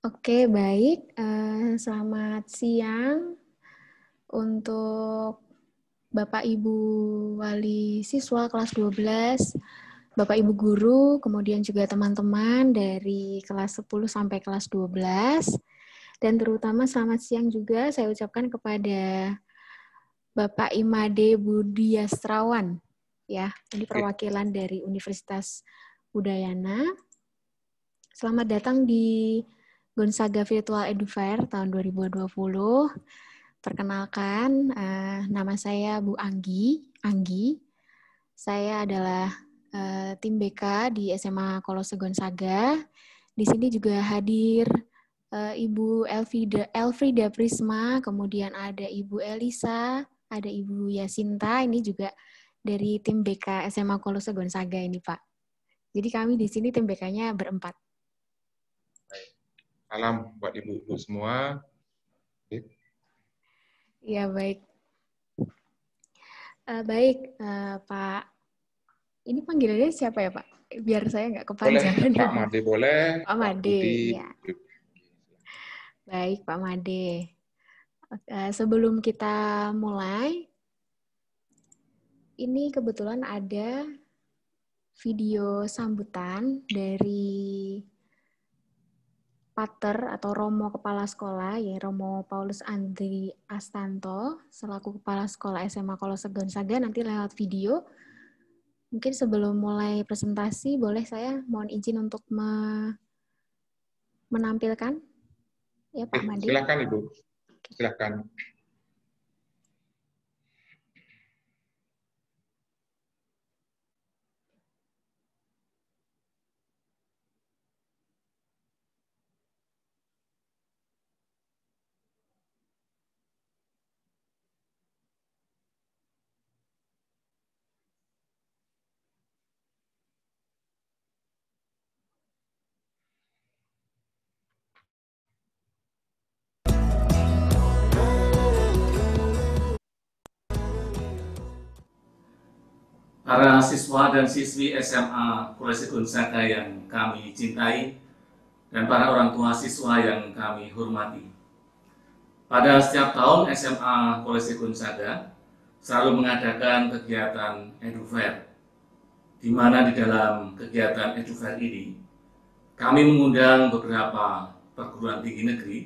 Oke, baik. Selamat siang untuk Bapak Ibu Wali Siswa kelas 12, Bapak Ibu Guru, kemudian juga teman-teman dari kelas 10 sampai kelas 12. Dan terutama selamat siang juga saya ucapkan kepada Bapak Imade Budiastrawan. Ya, ini perwakilan dari Universitas Udayana. Selamat datang di Gonzaga Virtual Edu Fair tahun 2020. Perkenalkan, nama saya Bu Anggi. Saya adalah tim BK di SMA Kolose Gonzaga. Di sini juga hadir Ibu Elfrida Prisma, kemudian ada Ibu Elisa, ada Ibu Yasinta, ini juga dari tim BK SMA Kolose Gonzaga ini, Pak. Jadi kami di sini tim BK-nya berempat. Salam buat ibu-ibu semua. Ya, baik. Pak. Ini panggilannya siapa ya, Pak? Biar saya nggak kepanjangan. Boleh Pak Made, boleh. Pak Pak Made, Budi. ya. Baik, Pak Made. Sebelum kita mulai, ini kebetulan ada video sambutan dari Pater atau Romo Kepala Sekolah, ya Romo Paulus Andri Astanto, selaku Kepala Sekolah SMA Kolose Gonzaga, nanti lewat video. Mungkin sebelum mulai presentasi, boleh saya mohon izin untuk menampilkan? Ya, Pak Made. Silakan Ibu, silakan. Para siswa dan siswi SMA Kolose Gonzaga yang kami cintai, dan para orang tua siswa yang kami hormati. Pada setiap tahun SMA Kolose Gonzaga selalu mengadakan kegiatan Edu Fair, di mana di dalam kegiatan Edu Fair ini kami mengundang beberapa perguruan tinggi negeri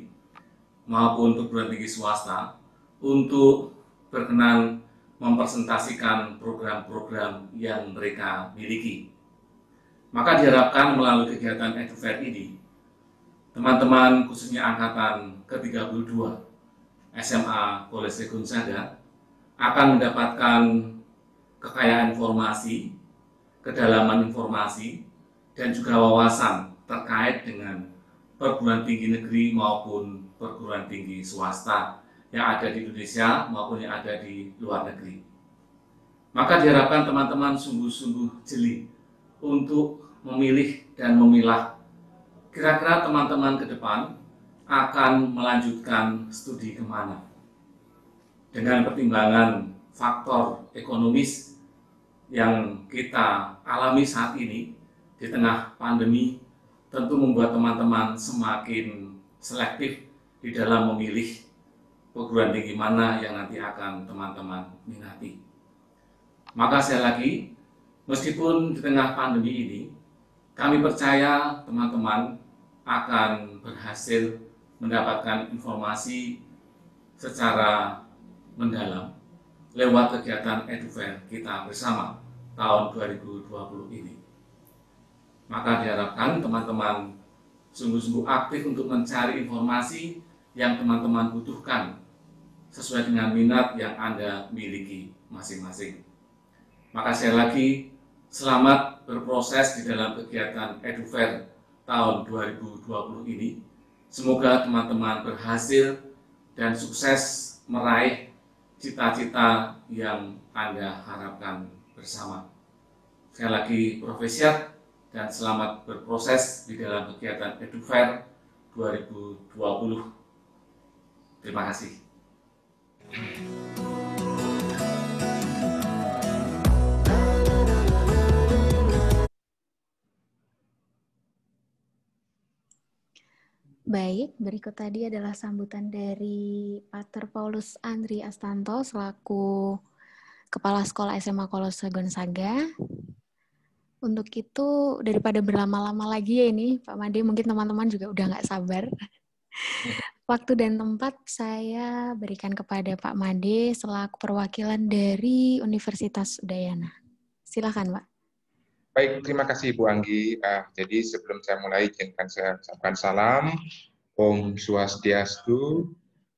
maupun perguruan tinggi swasta untuk berkenan mempresentasikan program-program yang mereka miliki. Maka diharapkan melalui kegiatan Edu Fair ini, teman-teman khususnya angkatan ke-32 SMA Kolose Gonzaga akan mendapatkan kekayaan informasi, kedalaman informasi, dan juga wawasan terkait dengan perguruan tinggi negeri maupun perguruan tinggi swasta yang ada di Indonesia maupun yang ada di luar negeri. Maka diharapkan teman-teman sungguh-sungguh jeli untuk memilih dan memilah kira-kira teman-teman ke depan akan melanjutkan studi kemana. Dengan pertimbangan faktor ekonomis yang kita alami saat ini di tengah pandemi, tentu membuat teman-teman semakin selektif di dalam memilih perguruan tinggi mana yang nanti akan teman-teman minati. Maka sekali lagi, meskipun di tengah pandemi ini, kami percaya teman-teman akan berhasil mendapatkan informasi secara mendalam lewat kegiatan Edu Fair kita bersama tahun 2020 ini. Maka diharapkan teman-teman sungguh-sungguh aktif untuk mencari informasi yang teman-teman butuhkan sesuai dengan minat yang Anda miliki masing-masing. Maka sekali lagi, selamat berproses di dalam kegiatan Edu Fair tahun 2020 ini. Semoga teman-teman berhasil dan sukses meraih cita-cita yang Anda harapkan bersama. Sekali lagi, profesiat dan selamat berproses di dalam kegiatan Edu Fair 2020. Terima kasih. Baik, berikut tadi adalah sambutan dari Pater Paulus Andri Astanto selaku Kepala Sekolah SMA Kolose Gonzaga. Untuk itu, daripada berlama-lama lagi ya ini, Pak Made, mungkin teman-teman juga udah nggak sabar. Waktu dan tempat saya berikan kepada Pak Made selaku perwakilan dari Universitas Udayana. Silakan, Pak. Baik, terima kasih Bu Anggi. Jadi sebelum saya mulai, izinkan saya ucapkan salam. Om Swastiastu,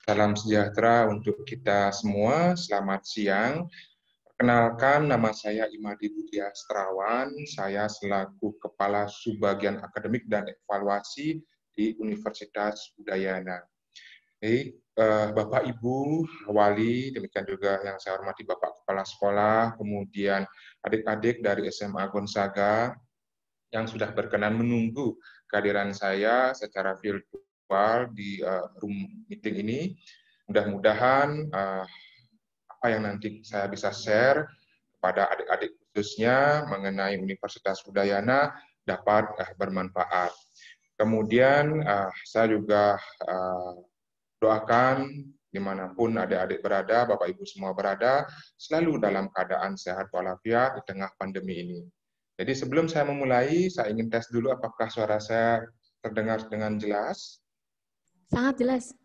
salam sejahtera untuk kita semua. Selamat siang. Perkenalkan, nama saya Imadi Budi Astrawan. Saya selaku Kepala Subbagian Akademik dan Evaluasi di Universitas Udayana. Bapak Ibu Wali, demikian juga yang saya hormati Bapak Kepala Sekolah, kemudian adik-adik dari SMA Gonzaga yang sudah berkenan menunggu kehadiran saya secara virtual di room meeting ini. Mudah-mudahan apa yang nanti saya bisa share kepada adik-adik khususnya mengenai Universitas Udayana dapat bermanfaat. Kemudian saya juga doakan dimanapun adik-adik berada, Bapak Ibu semua berada, selalu dalam keadaan sehat walafiat di tengah pandemi ini. Jadi sebelum saya memulai, saya ingin tes dulu apakah suara saya terdengar dengan jelas. Sangat jelas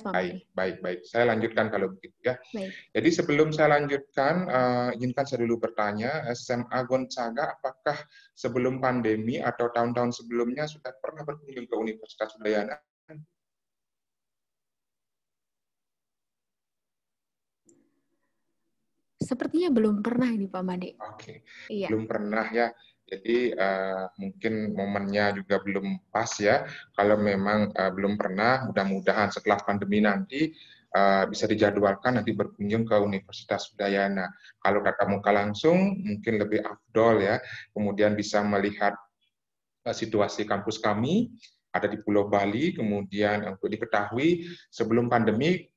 Pak Made. Baik. Saya lanjutkan kalau begitu ya. Baik. Jadi sebelum saya lanjutkan, izinkan saya dulu bertanya, SMA Gonzaga apakah sebelum pandemi atau tahun-tahun sebelumnya sudah pernah berkunjung ke Universitas Udayana? Sepertinya belum pernah ini Pak Made. Oke, Iya. belum pernah ya. Jadi mungkin momennya juga belum pas ya. Kalau memang belum pernah, mudah-mudahan setelah pandemi nanti bisa dijadwalkan nanti berkunjung ke Universitas Udayana. Kalau tatap muka langsung mungkin lebih afdol ya. Kemudian bisa melihat situasi kampus kami ada di Pulau Bali. Kemudian untuk diketahui sebelum pandemi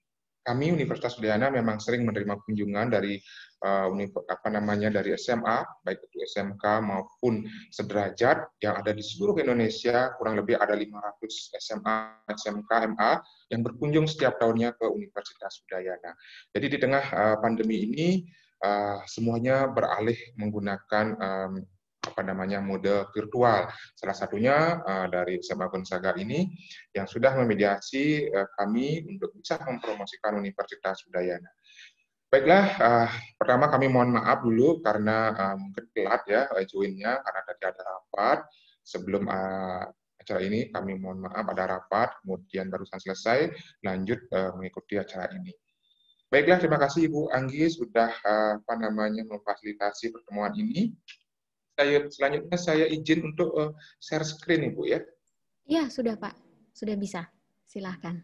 kami Universitas Udayana memang sering menerima kunjungan dari dari SMA, baik itu SMK maupun sederajat yang ada di seluruh Indonesia, kurang lebih ada 500 SMA, SMK, MA yang berkunjung setiap tahunnya ke Universitas Udayana. Jadi di tengah pandemi ini semuanya beralih menggunakan mode virtual. Salah satunya dari SMA Gonzaga ini yang sudah memediasi kami untuk bisa mempromosikan Universitas Udayana. Baiklah, pertama kami mohon maaf dulu karena mungkin telat ya join-nya karena tadi ada rapat. Sebelum acara ini kami mohon maaf ada rapat, kemudian barusan selesai lanjut mengikuti acara ini. Baiklah, terima kasih Ibu Anggi sudah memfasilitasi pertemuan ini. Selanjutnya saya izin untuk share screen Ibu ya. Iya, sudah Pak. Sudah bisa. Silahkan.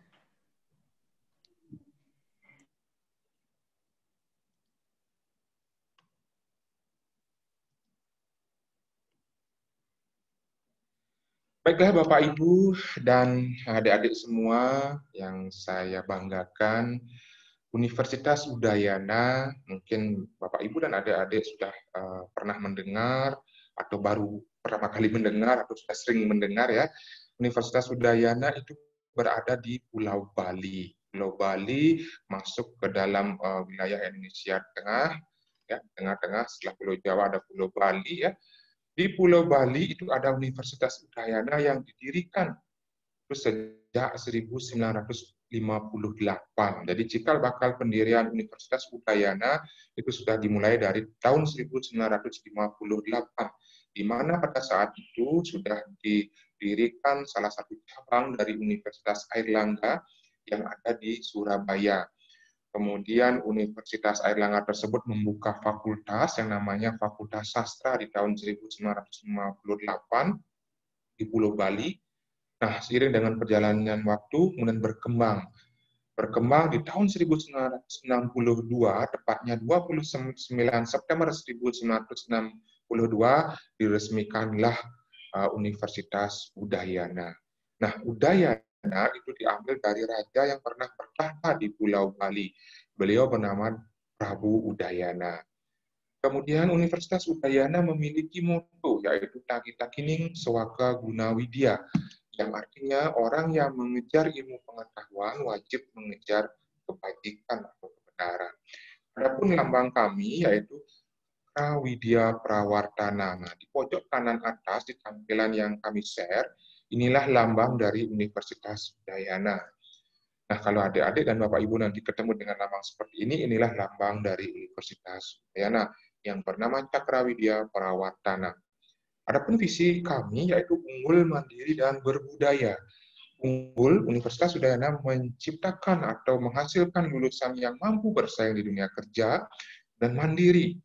Baiklah Bapak Ibu dan adik-adik semua yang saya banggakan, Universitas Udayana, mungkin Bapak Ibu dan adik-adik sudah pernah mendengar atau baru pertama kali mendengar atau sudah sering mendengar ya, Universitas Udayana itu berada di Pulau Bali. Pulau Bali masuk ke dalam wilayah Indonesia Tengah, ya, tengah-tengah setelah Pulau Jawa ada Pulau Bali ya. Di Pulau Bali itu ada Universitas Udayana yang didirikan sejak 1958. Jadi cikal bakal pendirian Universitas Udayana itu sudah dimulai dari tahun 1958, di mana pada saat itu sudah didirikan salah satu cabang dari Universitas Airlangga yang ada di Surabaya. Kemudian Universitas Airlangga tersebut membuka fakultas yang namanya Fakultas Sastra di tahun 1958 di Pulau Bali. Nah, seiring dengan perjalanan waktu, kemudian berkembang di tahun 1962, tepatnya 29 September 1962, diresmikanlah Universitas Udayana. Nah, Udayana itu diambil dari raja yang pernah bertahta di Pulau Bali. Beliau bernama Prabu Udayana. Kemudian Universitas Udayana memiliki moto yaitu Taki Takining Sewaka Guna Widya. yang artinya orang yang mengejar ilmu pengetahuan wajib mengejar kebajikan atau kebenaran. Adapun lambang kami yaitu Prawidya Prawardhana. Nah, di pojok kanan atas di tampilan yang kami share, inilah lambang dari Universitas Udayana. Nah, kalau adik-adik dan Bapak Ibu nanti ketemu dengan lambang seperti ini, inilah lambang dari Universitas Udayana yang bernama Cakrawidya Prawardhana. Adapun visi kami yaitu unggul, mandiri, dan berbudaya. Unggul, Universitas Udayana menciptakan atau menghasilkan lulusan yang mampu bersaing di dunia kerja dan mandiri.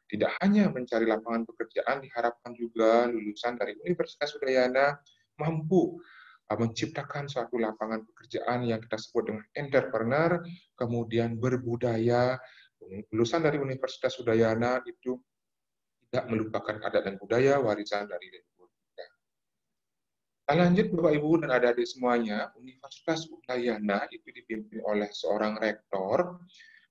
Tidak hanya mencari lapangan pekerjaan, diharapkan juga lulusan dari Universitas Udayana mampu menciptakan suatu lapangan pekerjaan yang kita sebut dengan entrepreneur, kemudian berbudaya. Lulusan dari Universitas Udayana itu tidak melupakan adat dan budaya, warisan dari leluhur kita. Kita lanjut Bapak Ibu dan adik-adik semuanya, Universitas Udayana itu dipimpin oleh seorang rektor,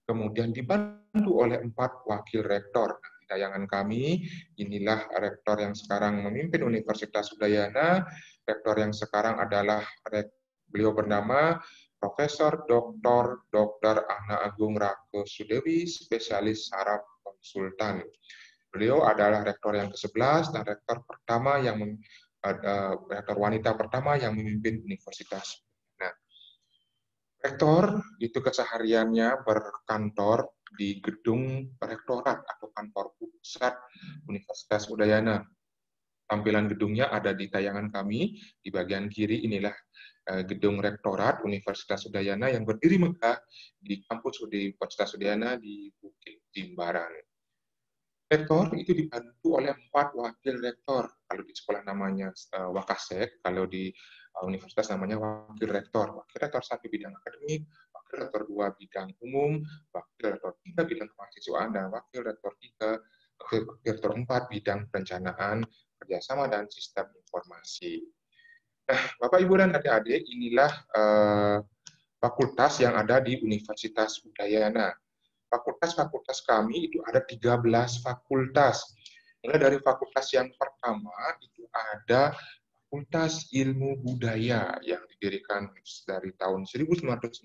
kemudian dibantu oleh 4 wakil rektor. Nah, di tayangan kami, inilah rektor yang sekarang memimpin Universitas Udayana. Rektor yang sekarang adalah beliau bernama Profesor Dr. Ana Agung Rake Sudewi, spesialis saraf konsultan. Beliau adalah rektor yang ke-11 dan rektor wanita pertama yang memimpin universitas. Nah, rektor itu kesehariannya berkantor di gedung rektorat atau kantor pusat Universitas Udayana. Tampilan gedungnya ada di tayangan kami. Di bagian kiri inilah gedung rektorat Universitas Udayana yang berdiri megah di kampus Universitas Udayana di Bukit Jimbaran. Rektor itu dibantu oleh 4 wakil rektor. Kalau di sekolah namanya Wakasek, kalau di universitas namanya wakil rektor. Wakil rektor 1 bidang akademik, wakil rektor 2 bidang umum, wakil rektor 3 bidang kemahasiswaan, dan wakil rektor 4 bidang perencanaan, kerjasama, dan sistem informasi. Nah, Bapak, Ibu, dan adik-adik, inilah fakultas yang ada di Universitas Udayana. Fakultas-fakultas kami itu ada 13 fakultas. Mulai dari fakultas yang pertama itu ada Fakultas Ilmu Budaya yang didirikan dari tahun 1962.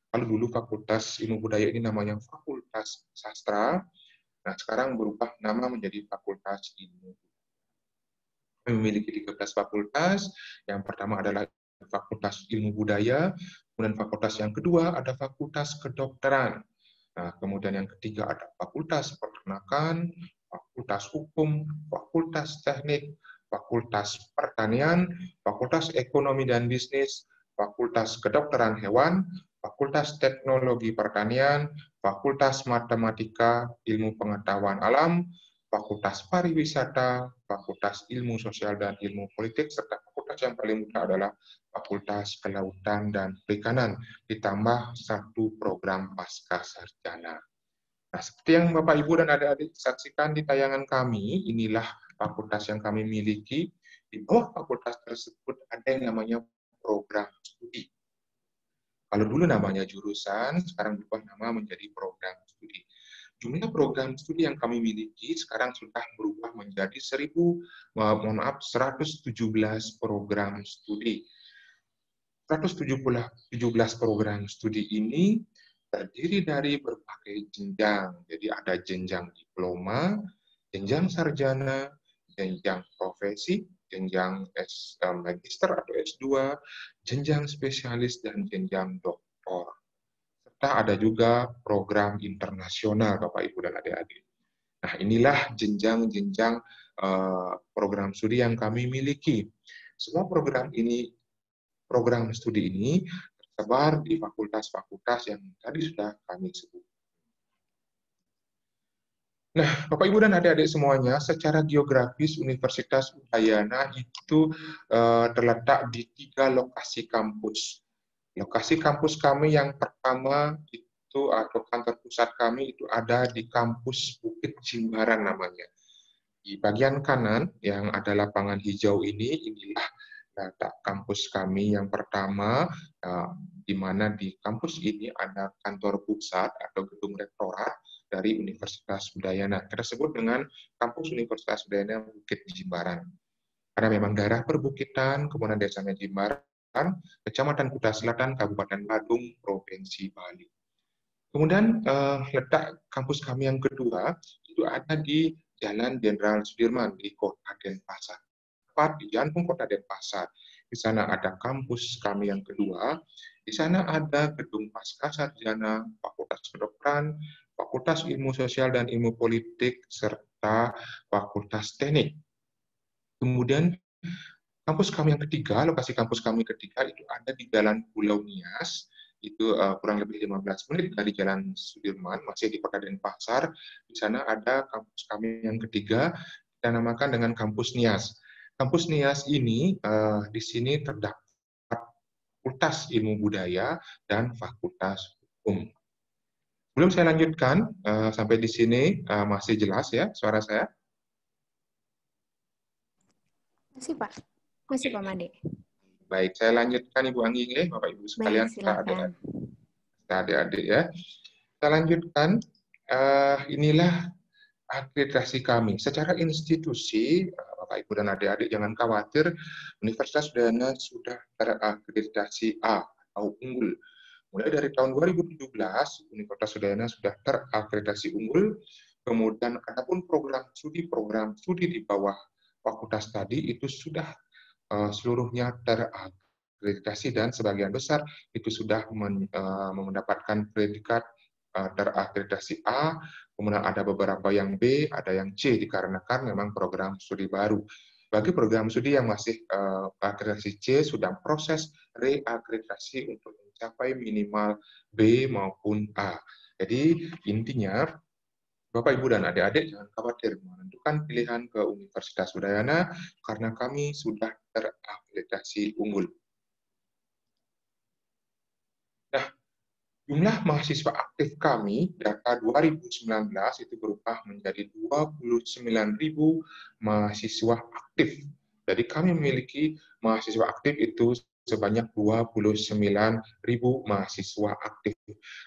Kalau dulu Fakultas Ilmu Budaya ini namanya Fakultas Sastra. Nah, sekarang berubah nama menjadi Fakultas Ilmu. Kami memiliki 13 fakultas. Yang pertama adalah Fakultas Ilmu Budaya, kemudian fakultas yang kedua ada Fakultas Kedokteran. Nah, kemudian yang ketiga ada Fakultas Peternakan, Fakultas Hukum, Fakultas Teknik, Fakultas Pertanian, Fakultas Ekonomi dan Bisnis, Fakultas Kedokteran Hewan, Fakultas Teknologi Pertanian, Fakultas Matematika, Ilmu Pengetahuan Alam, Fakultas Pariwisata, Fakultas Ilmu Sosial dan Ilmu Politik, serta fakultas yang paling muda adalah Fakultas Kelautan dan Perikanan, ditambah 1 program pasca sarjana. Nah, seperti yang Bapak, Ibu, dan adik-adik saksikan di tayangan kami, inilah fakultas yang kami miliki. Di bawah fakultas tersebut ada yang namanya program studi. Kalau dulu namanya jurusan, sekarang berubah nama menjadi program studi. Jumlah program studi yang kami miliki sekarang sudah berubah menjadi 117 program studi. 117 program studi ini terdiri dari berbagai jenjang. Jadi ada jenjang diploma, jenjang sarjana, jenjang profesi, jenjang magister atau S2, jenjang spesialis, dan jenjang doktor. Ada juga program internasional, Bapak, Ibu, dan adik-adik. Nah, inilah jenjang-jenjang program studi yang kami miliki. Semua program studi ini tersebar di fakultas-fakultas yang tadi sudah kami sebut. Nah, Bapak, Ibu, dan adik-adik semuanya, secara geografis Universitas Udayana itu terletak di 3 lokasi kampus. Lokasi kampus kami yang pertama itu atau kantor pusat kami itu ada di kampus Bukit Jimbaran namanya. Di bagian kanan yang ada lapangan hijau ini, inilah data kampus kami yang pertama, di mana di kampus ini ada kantor pusat atau gedung rektorat dari Universitas Udayana. Kita sebut dengan kampus Universitas Udayana Bukit Jimbaran. karena memang daerah perbukitan, kemudian Desa Menjimbaran, Kecamatan Kuta Selatan, Kabupaten Badung, Provinsi Bali. Kemudian letak kampus kami yang kedua itu ada di Jalan Jenderal Sudirman di Kota Denpasar, tepat di jantung Kota Denpasar. Di sana ada kampus kami yang kedua. Di sana ada gedung Pascasarjana, Fakultas Kedokteran, Fakultas Ilmu Sosial dan Ilmu Politik, serta Fakultas Teknik. Kemudian kampus kami yang ketiga, lokasi kampus kami ketiga itu ada di Jalan Pulau Nias, itu kurang lebih 15 menit dari Jalan Sudirman, masih di Kota Denpasar. Di sana ada kampus kami yang ketiga, kita namakan dengan Kampus Nias. Kampus Nias ini di sini terdapat Fakultas Ilmu Budaya dan Fakultas Hukum. Belum saya lanjutkan, sampai di sini masih jelas ya suara saya? Masih Pak, masih Pak Made. Baik, saya lanjutkan Ibu Anggi, Bapak Ibu sekalian, Baik, silakan. adik-adik ya. Kita lanjutkan, inilah akreditasi kami. Secara institusi, Bapak Ibu dan adik-adik jangan khawatir, Universitas Udayana sudah terakreditasi A atau unggul. Mulai dari tahun 2017, Universitas Udayana sudah terakreditasi unggul. Kemudian adapun program studi di bawah fakultas tadi itu sudah seluruhnya terakreditasi dan sebagian besar itu sudah mendapatkan predikat terakreditasi A, kemudian ada beberapa yang B, ada yang C, dikarenakan memang program studi baru. Bagi program studi yang masih akreditasi C, sudah proses reakreditasi untuk mencapai minimal B maupun A. Jadi intinya, Bapak, Ibu, dan adik-adik jangan khawatir menentukan pilihan ke Universitas Udayana karena kami sudah terakreditasi unggul. Nah, jumlah mahasiswa aktif kami, data 2019 itu berubah menjadi 29.000 mahasiswa aktif. Jadi kami memiliki mahasiswa aktif itu sebanyak 29.000 mahasiswa aktif.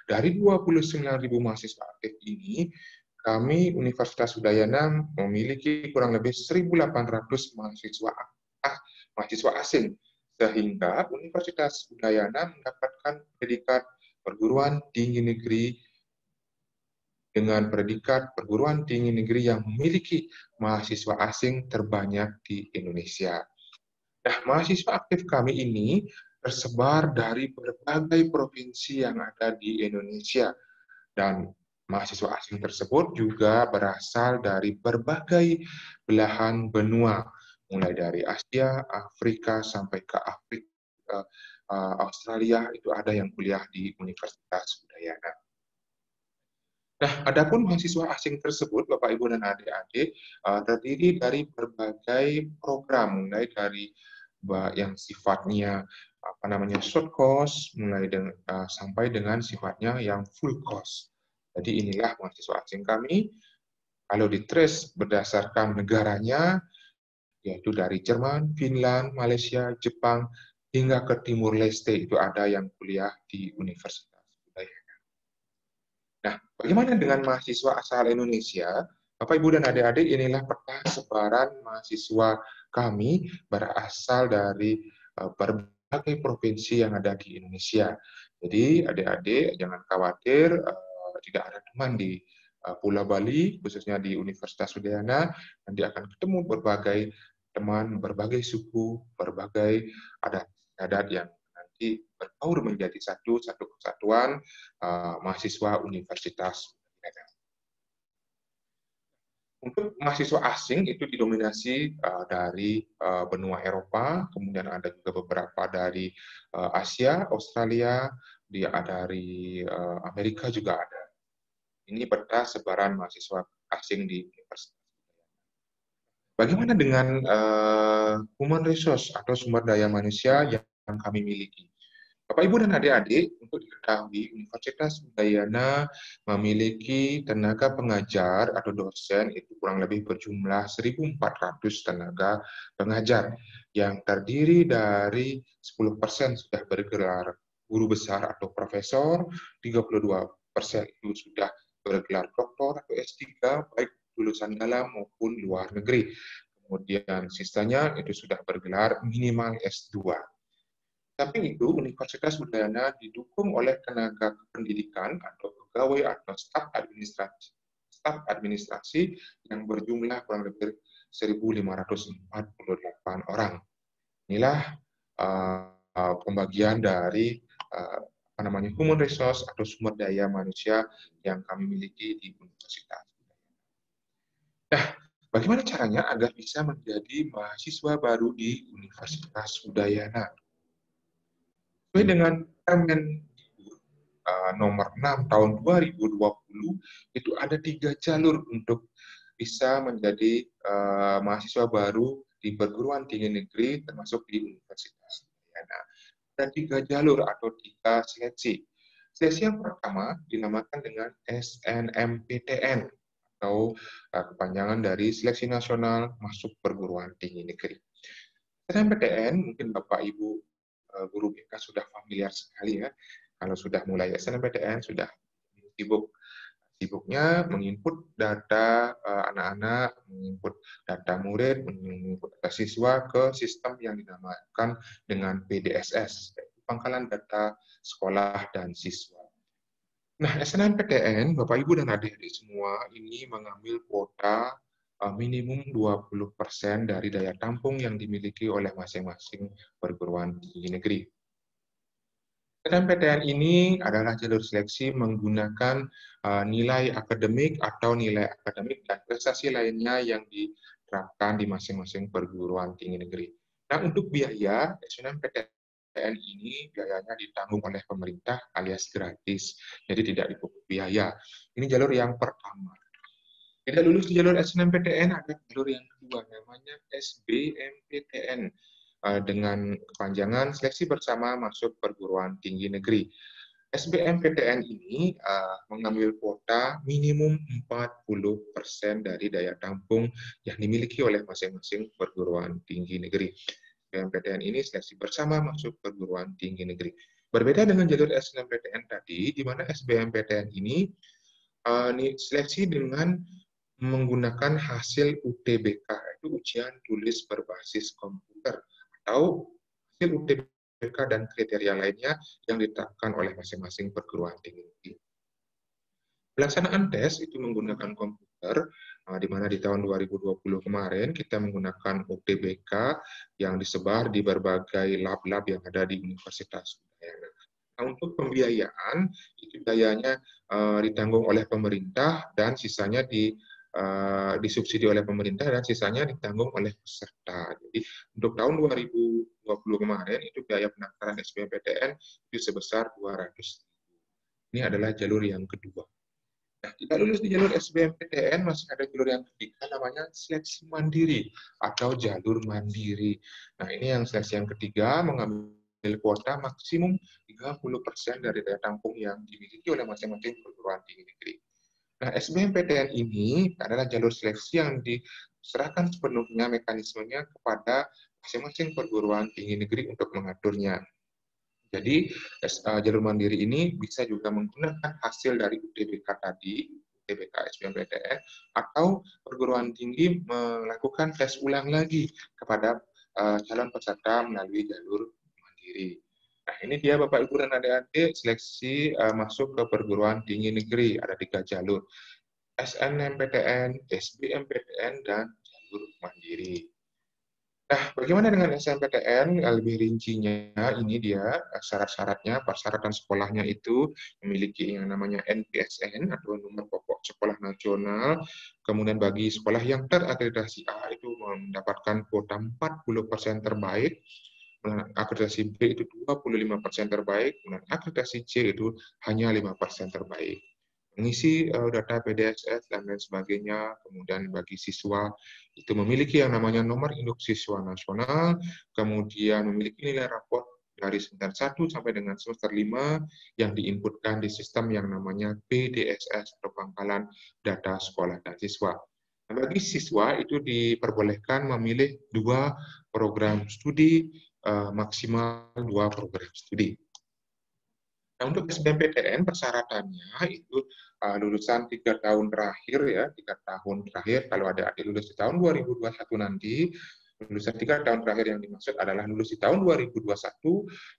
Dari 29.000 mahasiswa aktif ini, kami Universitas Udayana memiliki kurang lebih 1.800 mahasiswa asing, sehingga Universitas Udayana mendapatkan predikat perguruan tinggi negeri dengan predikat perguruan tinggi negeri yang memiliki mahasiswa asing terbanyak di Indonesia. Nah, mahasiswa aktif kami ini tersebar dari berbagai provinsi yang ada di Indonesia, dan mahasiswa asing tersebut juga berasal dari berbagai belahan benua, mulai dari Asia, Afrika, sampai ke Afrika, Australia, itu ada yang kuliah di Universitas Udayana. Nah, adapun mahasiswa asing tersebut, Bapak, Ibu, dan adik-adik, terdiri dari berbagai program, mulai dari yang sifatnya short course, sampai dengan sifatnya yang full course. Jadi inilah mahasiswa asing kami. Kalau ditrace berdasarkan negaranya, yaitu dari Jerman, Finland, Malaysia, Jepang, hingga ke Timur Leste, itu ada yang kuliah di Universitas Udayana. Nah, bagaimana dengan mahasiswa asal Indonesia? Bapak, Ibu, dan adik-adik, inilah peta sebaran mahasiswa kami berasal dari berbagai provinsi yang ada di Indonesia. Jadi, adik-adik jangan khawatir, tidak ada teman di Pulau Bali, khususnya di Universitas Udayana, nanti akan ketemu berbagai teman, berbagai suku, berbagai adat yang nanti berbaur menjadi satu kesatuan mahasiswa Universitas Udayana. Untuk mahasiswa asing itu didominasi dari benua Eropa, kemudian ada juga beberapa dari Asia, Australia, dari Amerika juga ada. Ini peta sebaran mahasiswa asing di Universitas. Bagaimana dengan human resource atau sumber daya manusia yang kami miliki? Bapak, Ibu, dan adik-adik, untuk diketahui, Universitas Udayana memiliki tenaga pengajar atau dosen itu kurang lebih berjumlah 1.400 tenaga pengajar, yang terdiri dari 10% sudah bergelar guru besar atau profesor, 32% itu sudah bergelar doktor atau S3, baik lulusan dalam maupun luar negeri. kemudian sisanya itu sudah bergelar minimal S2. Tapi itu Universitas Udayana didukung oleh tenaga pendidikan atau pegawai atau staf administrasi yang berjumlah kurang lebih 1.548 orang. Inilah pembagian dari human resource atau sumber daya manusia yang kami miliki di universitas. Nah, bagaimana caranya agar bisa menjadi mahasiswa baru di Universitas Udayana? Sesuai dengan Permen nomor 6 tahun 2020, itu ada 3 jalur untuk bisa menjadi mahasiswa baru di perguruan tinggi negeri termasuk di Universitas Udayana. Dan 3 jalur atau 3 seleksi. Seleksi yang pertama dinamakan dengan SNMPTN atau kepanjangan dari Seleksi Nasional Masuk Perguruan Tinggi Negeri. SNMPTN mungkin Bapak Ibu guru BK sudah familiar sekali ya. Kalau sudah mulai SNMPTN sudah sibuknya menginput data anak-anak, menginput data murid, menginput data siswa ke sistem yang dinamakan dengan PDSS, Pangkalan Data Sekolah dan Siswa. Nah, SNMPTN, Bapak Ibu dan adik-adik semua ini mengambil kuota minimum 20% dari daya tampung yang dimiliki oleh masing-masing perguruan tinggi negeri. SNMPTN ini adalah jalur seleksi menggunakan nilai akademik atau nilai akademik dan prestasi lainnya yang diterapkan di masing-masing perguruan tinggi negeri. Nah, untuk biaya, SNMPTN ini biayanya ditanggung oleh pemerintah alias gratis, jadi tidak dipungut biaya. Ini jalur yang pertama. Tidak lulus di jalur SNMPTN ada jalur yang kedua, namanya SBMPTN. Dengan kepanjangan Seleksi Bersama Masuk Perguruan Tinggi Negeri. SBMPTN ini mengambil kuota minimum 40% dari daya tampung yang dimiliki oleh masing-masing perguruan tinggi negeri. SBMPTN ini Seleksi Bersama Masuk Perguruan Tinggi Negeri. Berbeda dengan jalur SNMPTN tadi, di mana SBMPTN ini seleksi dengan menggunakan hasil UTBK, itu ujian tulis berbasis komputer, atau hasil UTBK dan kriteria lainnya yang ditetapkan oleh masing-masing perguruan tinggi negeri. Pelaksanaan tes itu menggunakan komputer, di mana di tahun 2020 kemarin kita menggunakan UTBK yang disebar di berbagai lab-lab yang ada di Universitas Udayana. Nah, untuk pembiayaan, itu biayanya ditanggung oleh pemerintah dan sisanya disubsidi oleh pemerintah dan sisanya ditanggung oleh peserta. Jadi untuk tahun 2020 kemarin itu biaya pendaftaran SBMPTN itu sebesar 200.000. Ini adalah jalur yang kedua. Nah, tidak lulus di jalur SBMPTN masih ada jalur yang ketiga namanya seleksi mandiri atau jalur mandiri. Nah, ini yang seleksi yang ketiga mengambil kuota maksimum 30% dari daya tampung yang dimiliki oleh masing-masing perguruan tinggi negeri. Nah, SBMPTN ini adalah jalur seleksi yang diserahkan sepenuhnya mekanismenya kepada masing-masing perguruan tinggi negeri untuk mengaturnya. Jadi, jalur mandiri ini bisa juga menggunakan hasil dari UTBK tadi, UTBK SBMPTN, atau perguruan tinggi melakukan tes ulang lagi kepada calon peserta melalui jalur mandiri. Nah, ini dia Bapak, Ibu, dan adik-adik seleksi masuk ke perguruan tinggi negeri. Ada 3 jalur, SNMPTN, SBMPTN, dan jalur mandiri. Nah, bagaimana dengan SNMPTN? Lebih rincinya, ini dia syarat-syaratnya, persyaratan sekolahnya itu memiliki yang namanya NPSN atau nomor pokok sekolah nasional. Kemudian bagi sekolah yang terakreditasi A itu mendapatkan kuota 40% terbaik. Akreditasi B itu 25% terbaik, dan akreditasi C itu hanya 5% terbaik. Mengisi data PDSS dan lain sebagainya, kemudian bagi siswa itu memiliki yang namanya nomor induk siswa nasional, kemudian memiliki nilai raport dari semester 1 sampai dengan semester 5 yang diinputkan di sistem yang namanya PDSS atau Pangkalan Data Sekolah dan Siswa. Nah, bagi siswa itu diperbolehkan memilih 2 program studi, maksimal 2 program studi. Nah, untuk SBMPTN persyaratannya itu lulusan 3 tahun terakhir ya, 3 tahun terakhir kalau ada adik lulus di tahun 2021 nanti, lulusan 3 tahun terakhir yang dimaksud adalah lulus di tahun 2021,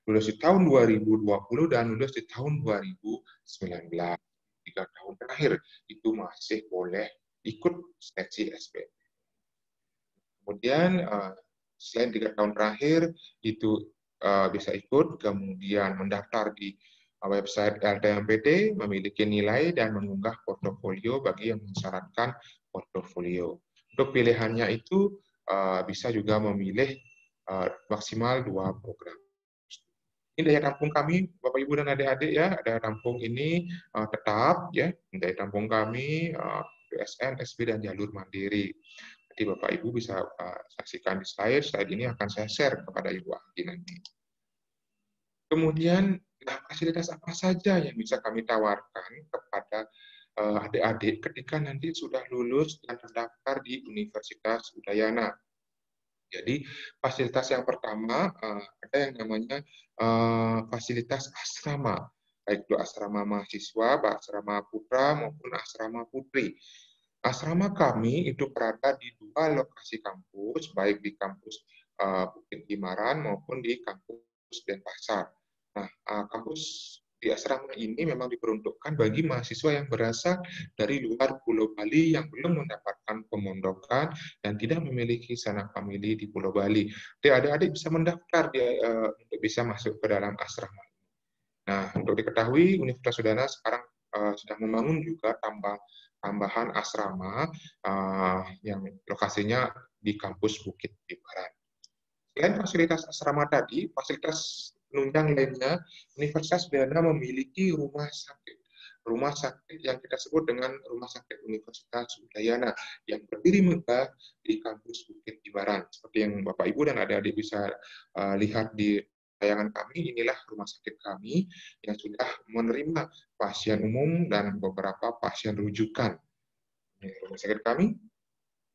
lulus di tahun 2020, dan lulus di tahun 2019. 3 tahun terakhir itu masih boleh ikut seleksi SBM. Kemudian selain 3 tahun terakhir itu bisa ikut, kemudian mendaftar di website LTMPT, memiliki nilai dan mengunggah portofolio bagi yang mensyaratkan portofolio. Untuk pilihannya itu bisa juga memilih maksimal 2 program. Ini daya tampung kami, Bapak Ibu dan adik-adik ya, daya tampung ini tetap ya, daya tampung kami PSN, SB dan jalur mandiri. Jadi Bapak Ibu bisa saksikan di slide ini akan saya share kepada Ibu Anggi nanti. Kemudian fasilitas apa saja yang bisa kami tawarkan kepada adik-adik ketika nanti sudah lulus dan terdaftar di Universitas Udayana. Jadi fasilitas yang pertama ada yang namanya fasilitas asrama, baik itu asrama mahasiswa, asrama putra maupun asrama putri. Asrama kami itu berada di 2 lokasi kampus, baik di kampus Bukit Gimaran maupun di kampus Denpasar. Nah, kampus di asrama ini memang diperuntukkan bagi mahasiswa yang berasal dari luar Pulau Bali yang belum mendapatkan pemondokan dan tidak memiliki sanak famili di Pulau Bali. Jadi adik-adik bisa mendaftar untuk bisa masuk ke dalam asrama. Nah, untuk diketahui, Universitas Udayana sekarang sedang membangun juga tambahan asrama yang lokasinya di kampus Bukit Gimaran. Selain fasilitas asrama tadi, fasilitas penunjang lainnya, Universitas Udayana memiliki rumah sakit. Rumah sakit yang kita sebut dengan Rumah Sakit Universitas Udayana yang berdiri megah di kampus Bukit Gimaran. Seperti yang Bapak Ibu dan adik-adik bisa lihat di tayangan kami, inilah rumah sakit kami yang sudah menerima pasien umum dan beberapa pasien rujukan. Ini rumah sakit kami.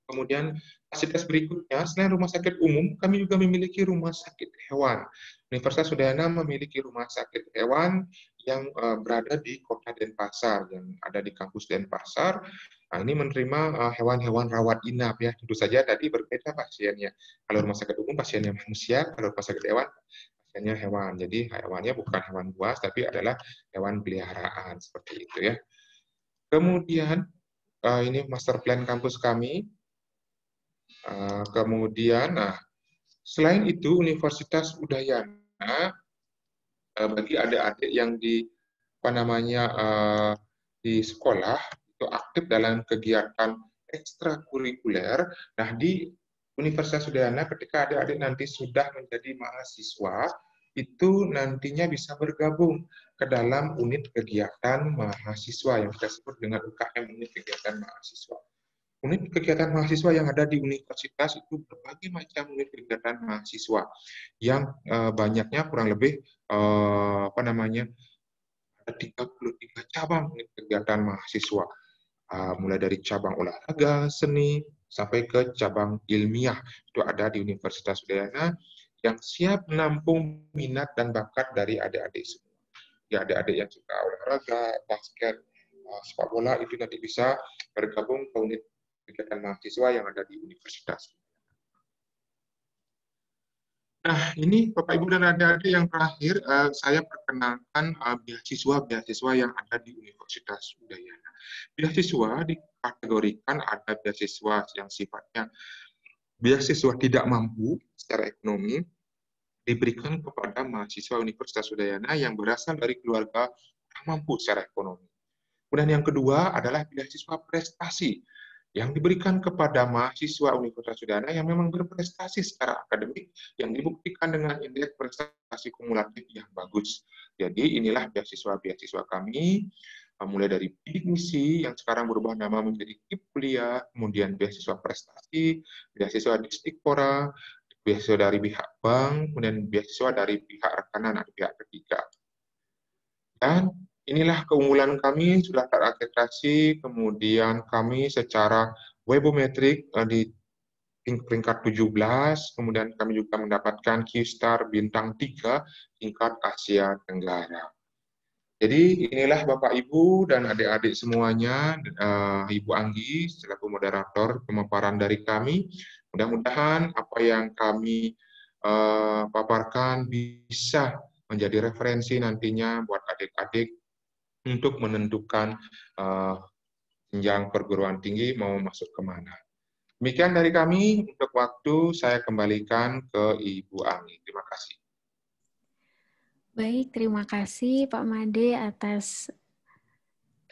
Kemudian fasilitas berikutnya, selain rumah sakit umum, kami juga memiliki rumah sakit hewan. Universitas Udayana memiliki rumah sakit hewan yang berada di Kota Denpasar, yang ada di kampus Denpasar. Nah, ini menerima hewan-hewan rawat inap ya. Tentu saja tadi berbeda pasiennya. Kalau rumah sakit umum pasiennya manusia, kalau rumah sakit hewan pasiennya hewan. Jadi hewannya bukan hewan buas, tapi adalah hewan peliharaan seperti itu ya. Kemudian ini master plan kampus kami. Kemudian, selain itu Universitas Udayana bagi adik-adik yang di di sekolah itu aktif dalam kegiatan ekstrakurikuler. Nah, di Universitas Udayana ketika adik-adik nanti sudah menjadi mahasiswa, itu nantinya bisa bergabung ke dalam unit kegiatan mahasiswa yang kita sebut dengan UKM, unit kegiatan mahasiswa. Unit kegiatan mahasiswa yang ada di universitas itu berbagai macam unit kegiatan mahasiswa yang banyaknya kurang lebih ada 33 cabang unit kegiatan mahasiswa, mulai dari cabang olahraga, seni, sampai ke cabang ilmiah itu ada di Universitas Udayana yang siap menampung minat dan bakat dari adik-adik semua. Ya, adik-adik yang suka olahraga, basket, sepak bola itu nanti bisa bergabung ke unit kegiatan mahasiswa yang ada di universitas. Nah, ini Bapak Ibu dan adik-adik yang terakhir saya perkenalkan beasiswa-beasiswa yang ada di Universitas Udayana. Beasiswa dikategorikan ada beasiswa yang sifatnya beasiswa tidak mampu secara ekonomi, diberikan kepada mahasiswa Universitas Udayana yang berasal dari keluarga mampu secara ekonomi. Kemudian yang kedua adalah beasiswa prestasi yang diberikan kepada mahasiswa Universitas Udayana yang memang berprestasi secara akademik yang dibuktikan dengan indeks prestasi kumulatif yang bagus. Jadi inilah beasiswa-beasiswa kami, mulai dari bidik misi yang sekarang berubah nama menjadi KIP Kuliah, kemudian beasiswa prestasi, beasiswa Distikpora, beasiswa dari pihak bank, kemudian beasiswa dari pihak rekanan atau pihak ketiga. Dan inilah keunggulan kami, sudah terakreditasi, kemudian kami secara webometrik di peringkat 17, kemudian kami juga mendapatkan Q-Star bintang 3 tingkat Asia Tenggara. Jadi inilah Bapak Ibu dan adik-adik semuanya, Ibu Anggi selaku moderator pemaparan dari kami. Mudah-mudahan apa yang kami paparkan bisa menjadi referensi nantinya buat adik-adik untuk menentukan jenjang perguruan tinggi mau masuk kemana. Demikian dari kami, untuk waktu saya kembalikan ke Ibu Anggi. Terima kasih. Baik, terima kasih Pak Made atas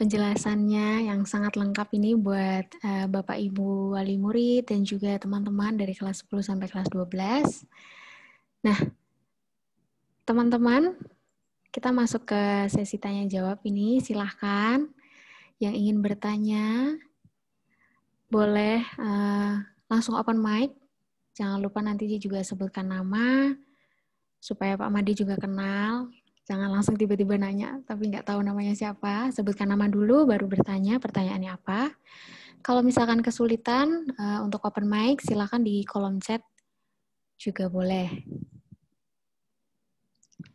penjelasannya yang sangat lengkap ini buat Bapak Ibu wali murid dan juga teman-teman dari kelas 10 sampai kelas 12. Nah, teman-teman, kita masuk ke sesi tanya jawab ini. Silahkan yang ingin bertanya boleh langsung open mic. Jangan lupa nanti juga sebutkan nama supaya Pak Made juga kenal. Jangan langsung tiba-tiba nanya, tapi nggak tahu namanya siapa. Sebutkan nama dulu, baru bertanya pertanyaannya apa. Kalau misalkan kesulitan untuk open mic, silakan di kolom chat juga boleh.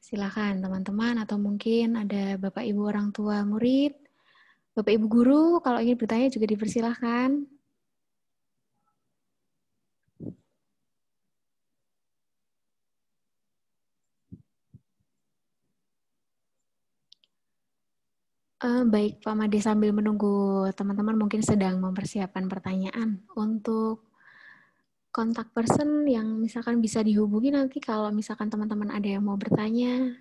Silakan teman-teman, atau mungkin ada Bapak Ibu orang tua murid, Bapak Ibu guru, kalau ingin bertanya juga dipersilahkan. Baik, Pak Made, sambil menunggu teman-teman mungkin sedang mempersiapkan pertanyaan. Untuk kontak person yang misalkan bisa dihubungi nanti kalau misalkan teman-teman ada yang mau bertanya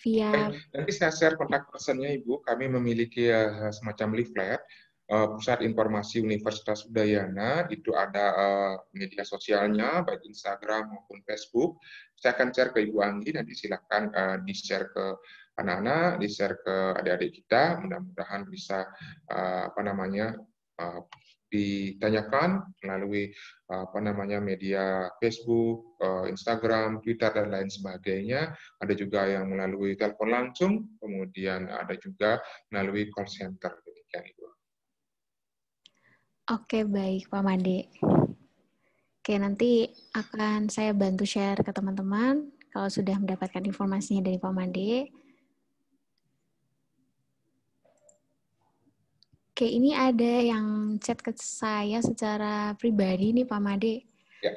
via... Nanti saya share kontak personnya Ibu. Kami memiliki semacam leaflet, Pusat Informasi Universitas Udayana, itu ada media sosialnya, baik Instagram maupun Facebook. Saya akan share ke Ibu Anggi, nanti silakan di-share ke anak-anak, di-share ke adik-adik kita, mudah-mudahan bisa ditanyakan melalui media Facebook, Instagram, Twitter dan lain sebagainya. Ada juga yang melalui telepon langsung, kemudian ada juga melalui call center. Demikian Ibu. Oke, baik Pak Made. Oke, nanti akan saya bantu share ke teman-teman kalau sudah mendapatkan informasinya dari Pak Made. Oke, ini ada yang chat ke saya secara pribadi nih Pak Made. Ya.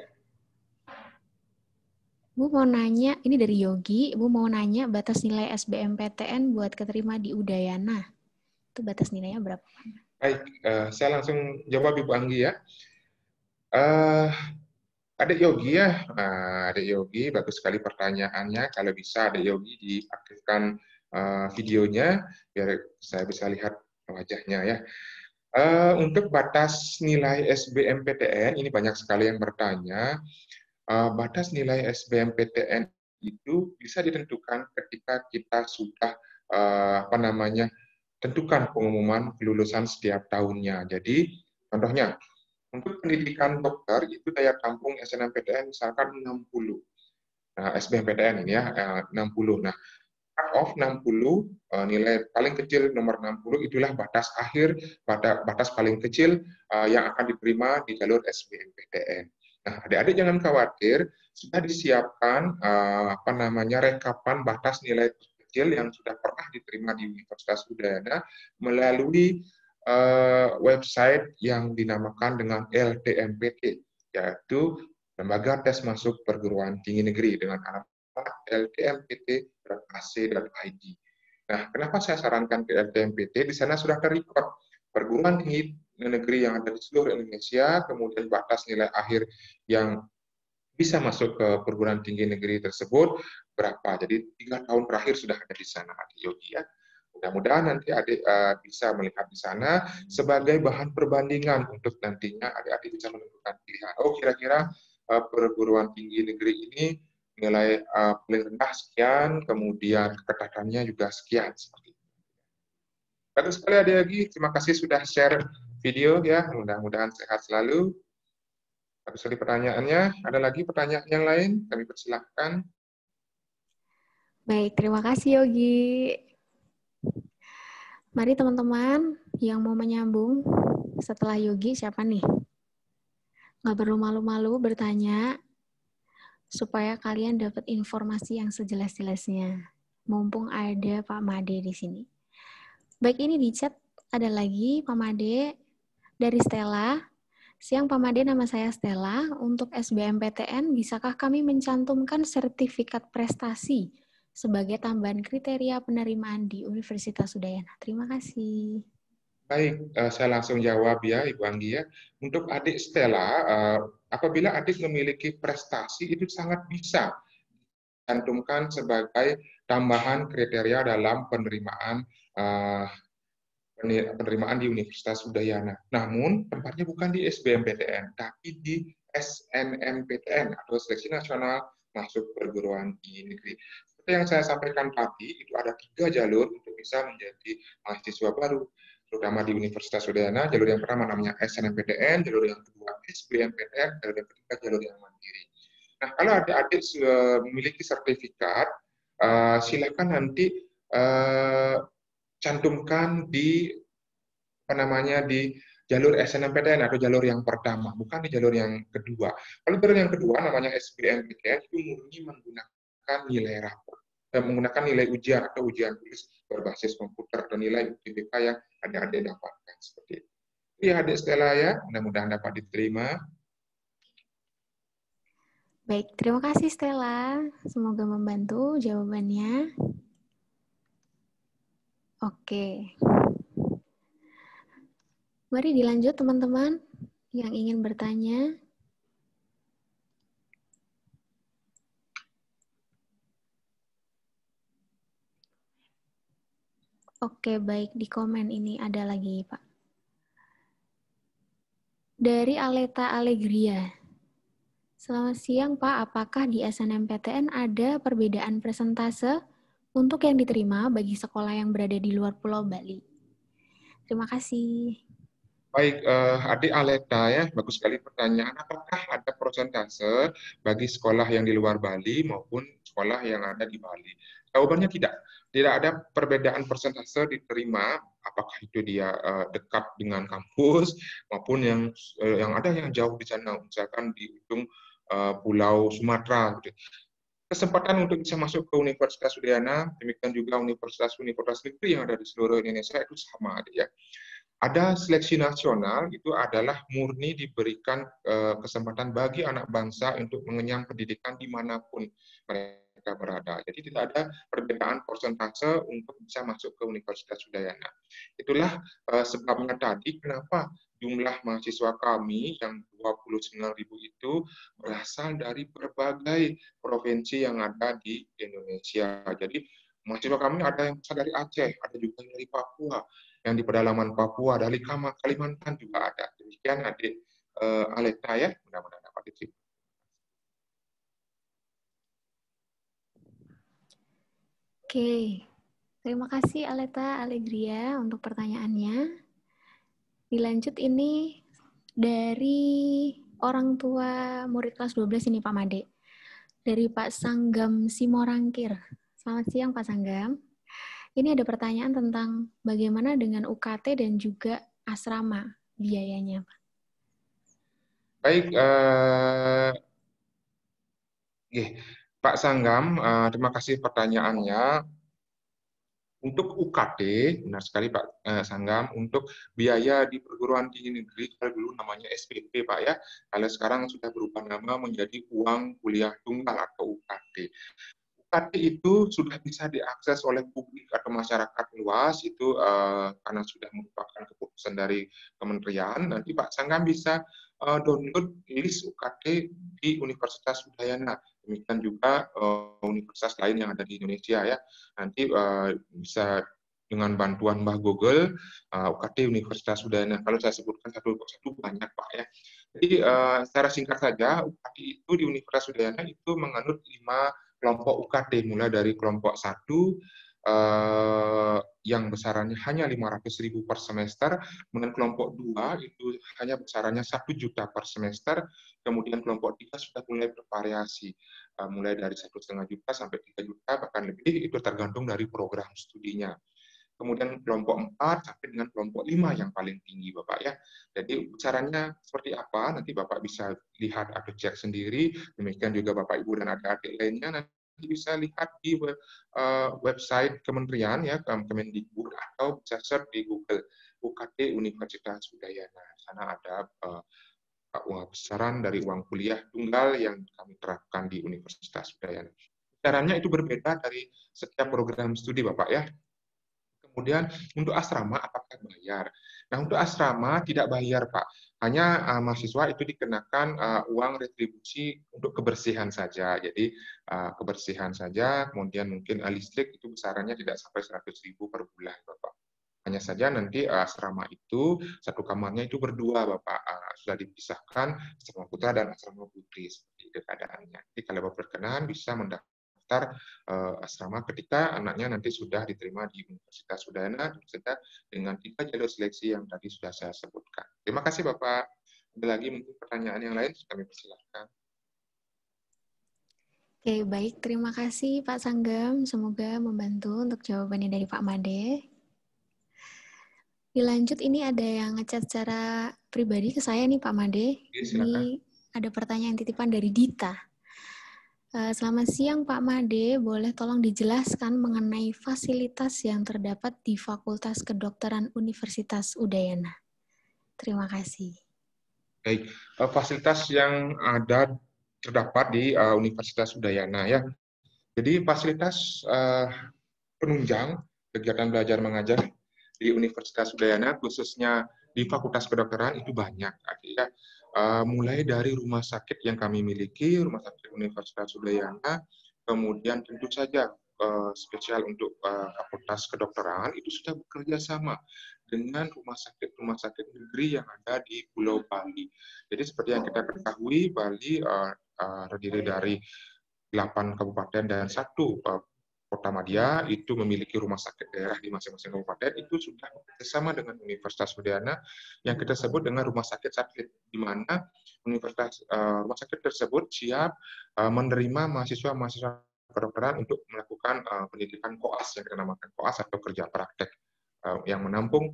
Bu mau nanya, ini dari Yogi, Bu mau nanya batas nilai SBMPTN buat keterima di Udayana. Itu batas nilainya berapa? Baik, saya langsung jawab Ibu Anggi ya. Adik Yogi ya, Adik Yogi, bagus sekali pertanyaannya. Kalau bisa Adik Yogi diaktifkan videonya, biar saya bisa lihat wajahnya ya. Untuk batas nilai SBMPTN, ini banyak sekali yang bertanya. Batas nilai SBMPTN itu bisa ditentukan ketika kita sudah tentukan pengumuman kelulusan setiap tahunnya. Jadi, contohnya, untuk pendidikan dokter itu daya tampung SNMPTN misalkan 60. Nah, SBMPTN ini ya 60. Nah, cut off 60, nilai paling kecil nomor 60 itulah batas akhir, batas paling kecil yang akan diterima di jalur SBMPTN. Nah, adik-adik jangan khawatir, sudah disiapkan rekapan batas nilai kecil yang sudah pernah diterima di Universitas Udayana melalui website yang dinamakan dengan LTMPT, yaitu Lembaga Tes Masuk Perguruan Tinggi Negeri dengan alamat ltmpt.ac.id. Nah, kenapa saya sarankan ke LTMPT? Di sana sudah terrecord perguruan tinggi negeri yang ada di seluruh Indonesia, kemudian batas nilai akhir yang bisa masuk ke perguruan tinggi negeri tersebut berapa. Jadi 3 tahun terakhir sudah ada di sana, Adik Yogi ya. Mudah-mudahan nanti adik bisa melihat di sana sebagai bahan perbandingan untuk nantinya adik-adik bisa menentukan pilihan. Oh, kira-kira perguruan tinggi negeri ini nilai paling rendah sekian, kemudian keketatannya juga sekian. Seperti itu. Bagus sekali adik lagi, terima kasih sudah share video ya, mudah-mudahan sehat selalu. Bagus sekali pertanyaannya. Ada lagi pertanyaan yang lain? Kami persilahkan. Baik, terima kasih Yogi. Mari teman-teman yang mau menyambung setelah Yogi siapa nih? Nggak perlu malu-malu bertanya supaya kalian dapat informasi yang sejelas-jelasnya. mumpung ada Pak Made di sini. Baik, ini di chat ada lagi Pak Made dari Stella. Siang Pak Made, nama saya Stella. Untuk SBMPTN, bisakah kami mencantumkan sertifikat prestasi sebagai tambahan kriteria penerimaan di Universitas Udayana? Terima kasih. Baik, saya langsung jawab ya, Ibu Anggi ya. Untuk adik Stella, apabila adik memiliki prestasi itu sangat bisa dicantumkan sebagai tambahan kriteria dalam penerimaan di Universitas Udayana. Namun tempatnya bukan di SBMPTN, tapi di SNMPTN atau Seleksi Nasional Masuk Perguruan Tinggi Negeri. Seperti yang saya sampaikan tadi, itu ada 3 jalur untuk bisa menjadi mahasiswa baru, terutama di Universitas Udayana. Jalur yang pertama namanya SNMPTN, jalur yang kedua SBMPTN, jalur yang ketiga jalur yang mandiri. Nah, kalau adik-adik memiliki sertifikat, silakan nanti cantumkan di di jalur SNMPTN atau jalur yang pertama, bukan di jalur yang kedua. Kalau jalur yang kedua namanya SBMPTN itu murni menggunakan nilai rapor, menggunakan nilai ujian atau ujian tulis berbasis komputer atau nilai UTBK yang adik-adik dapatkan seperti itu. Ya, adik Stella ya, mudah-mudahan dapat diterima. Baik, terima kasih Stella. Semoga membantu jawabannya. Oke. Mari dilanjut teman-teman yang ingin bertanya. Oke, baik. Di komen ini ada lagi, Pak. Dari Aleta Allegria. Selamat siang, Pak. Apakah di SNMPTN ada perbedaan persentase untuk yang diterima bagi sekolah yang berada di luar Pulau Bali? Terima kasih. Baik, adik Aleta ya, bagus sekali pertanyaan. Apakah ada persentase bagi sekolah yang di luar Bali maupun sekolah yang ada di Bali? Jawabannya tidak. Tidak ada perbedaan persentase diterima, apakah itu dia dekat dengan kampus maupun yang ada yang jauh di sana, misalkan di ujung Pulau Sumatera. Gitu. Kesempatan untuk bisa masuk ke Universitas Udayana, demikian juga universitas-universitas negeri yang ada di seluruh Indonesia itu sama, adik ya. Ada seleksi nasional, itu adalah murni diberikan kesempatan bagi anak bangsa untuk mengenyam pendidikan dimanapun mereka berada. Jadi tidak ada perbedaan persentase untuk bisa masuk ke Universitas Udayana. Itulah sebabnya tadi kenapa jumlah mahasiswa kami yang 29.000 itu berasal dari berbagai provinsi yang ada di Indonesia. Jadi mahasiswa kami ada yang berasal dari Aceh, ada juga dari Papua, yang di pedalaman Papua, dari Kalimantan juga ada. Demikian adik Aleta ya, mudah-mudahan dapat diterima. Oke, terima kasih Aleta Allegria untuk pertanyaannya. Dilanjut ini dari orang tua murid kelas 12 ini Pak Made. Dari Pak Sanggam Simorangkir. Selamat siang Pak Sanggam. Ini ada pertanyaan tentang bagaimana dengan UKT dan juga asrama biayanya, Pak. Baik, Pak Sanggam, terima kasih pertanyaannya. Untuk UKT, benar sekali Pak Sanggam, untuk biaya di perguruan tinggi negeri, kalau dulu namanya SPP Pak ya, kalau sekarang sudah berubah nama menjadi uang kuliah tunggal atau UKT. UKT itu sudah bisa diakses oleh publik atau masyarakat luas, itu karena sudah merupakan keputusan dari kementerian. Nanti Pak Sanggam bisa download list UKT di Universitas Udayana. Demikian juga universitas lain yang ada di Indonesia ya. Nanti bisa dengan bantuan Mbah Google, UKT Universitas Udayana. Kalau saya sebutkan satu persatu banyak Pak ya. Jadi secara singkat saja, UKT itu di Universitas Udayana itu menganut 5 kelompok UKT, mulai dari kelompok 1 yang besarannya hanya 500.000 per semester, kemudian kelompok 2 itu hanya besarannya 1 juta per semester, kemudian kelompok 3 sudah mulai bervariasi, mulai dari 1,5 juta sampai 3 juta, bahkan lebih, itu tergantung dari program studinya. Kemudian kelompok 4 sampai dengan kelompok 5 yang paling tinggi Bapak ya. Jadi besarannya seperti apa nanti Bapak bisa lihat atau cek sendiri, demikian juga Bapak Ibu dan adik-adik lainnya bisa lihat di website kementerian ya, Kemendikbud, atau bisa search di Google UKT Universitas Udayana. Sana ada besaran dari uang kuliah tunggal yang kami terapkan di Universitas Udayana. Caranya itu berbeda dari setiap program studi, Bapak ya. Kemudian untuk asrama apakah bayar? Nah, untuk asrama tidak bayar, Pak. Hanya mahasiswa itu dikenakan uang retribusi untuk kebersihan saja. Jadi kebersihan saja, kemudian mungkin listrik itu besarannya tidak sampai 100.000 per bulan, Bapak. Hanya saja nanti asrama itu satu kamarnya itu berdua, Bapak. Sudah dipisahkan asrama putra dan asrama putri seperti itu keadaannya. Jadi kalau Bapak berkenan bisa mendaftar asrama ketika anaknya nanti sudah diterima di Universitas Udayana dengan 3 jalur seleksi yang tadi sudah saya sebutkan. Terima kasih Bapak. Ada lagi mungkin pertanyaan yang lain, kami persilahkan. Oke, baik. Terima kasih Pak Sanggam. Semoga membantu untuk jawabannya dari Pak Made. Dilanjut, ini ada yang ngechat secara pribadi ke saya nih Pak Made. Oke, silakan. Ini ada pertanyaan titipan dari Dita. Selamat siang Pak Made, boleh tolong dijelaskan mengenai fasilitas yang terdapat di Fakultas Kedokteran Universitas Udayana. Terima kasih. Baik, fasilitas yang terdapat di Universitas Udayana ya. Jadi fasilitas penunjang kegiatan belajar mengajar di Universitas Udayana, khususnya di Fakultas Kedokteran itu banyak. Artinya mulai dari rumah sakit yang kami miliki, Rumah Sakit Universitas Udayana, kemudian tentu saja spesial untuk Fakultas Kedokteran itu sudah bekerja sama dengan rumah sakit negeri yang ada di Pulau Bali. Jadi seperti yang kita ketahui, Bali terdiri dari 8 kabupaten dan 1 kota madya itu memiliki rumah sakit daerah di masing-masing kabupaten, itu sudah bersama dengan Universitas Udayana yang kita sebut dengan rumah sakit satelit, di mana rumah sakit tersebut siap menerima mahasiswa-mahasiswa kedokteran untuk melakukan pendidikan koas yang kita namakan koas atau kerja praktek yang menampung